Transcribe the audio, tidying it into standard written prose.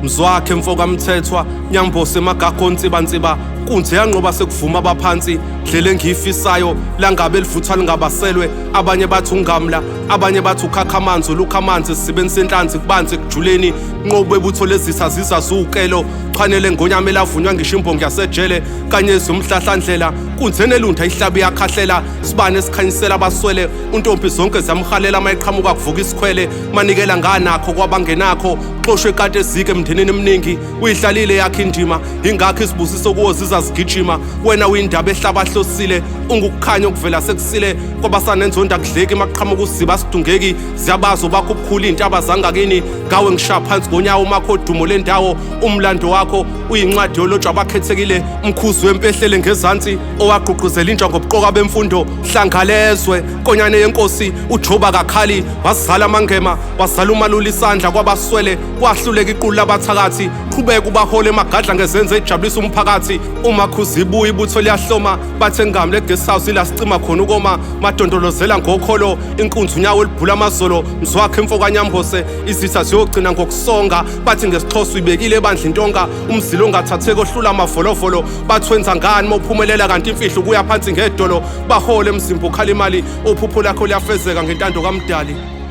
mzwakhe mfoka mthethwa nyamboze magagontsibantsiba kunze yanqoba sekuvuma abaphansi dlele engiyifisayo langabe livuthwa lingabaselwe abanye bathi ungamla abanye bathi ukhakha amanzi ulukha amanzi sibeni senhlanzi kubanzi kujuleni nqobo ebutho lezisa zizazukelo chanele ngonyama elavunywa ngisho imbongi yasejele kanye zomhlahlandlela kunze nelunda ihlabi yakhahlela sibane esikhanyisela abaswele untombi zonke zamhalela amayiqhamuka kuvuka isikhwele manikela nganakho kwabangenakho xoshwe ekade ezike emndenini eminingi uyihlalile yakhe indima ingakho isibusiso kuwo zizazigijima wena uyindaba ehlabahlosile ungukukhanya okuvela sekusile kwabasanenzonda kudleki maqhamuka usiba sidungeki ziyabazo bakho ubukhulu intaba zangakini gawe ngishaya phansi ngonyawo makho dumo lendawo umlando wakho uyincwadi yolotshwa abakhethekile umkhuzi wempehlele ngezansi owagqugquzela intsha ngobuqoka bemfundo hlangalezwe konyane yenkosi uJoba kakhali wazala amangema wazala umalula isandla kwabaswele kwahluleka iqulu labathakathi qhubeka ubahole emagadla ngezenze ejabulisa umphakathi umakhuzi ibuya ibutho liyahloma bathe ngamle guest house ila sicima khona ukoma madondolozela ngokholo inkunzi unyawo elibhula amazolo mzwakhe emfoka nyambose izitha ziyogcina ngokusonga bathi ngesixhosa uyibekile ebandla intonga umzilo ongathatheki ohlula amavolovolo bathwenza ngani mawuphumelela kanti imfihlo kuya phansi ngedolo bahole emzimba ukhala imali uphupho lakho liyafezeka ngentando kaMdali.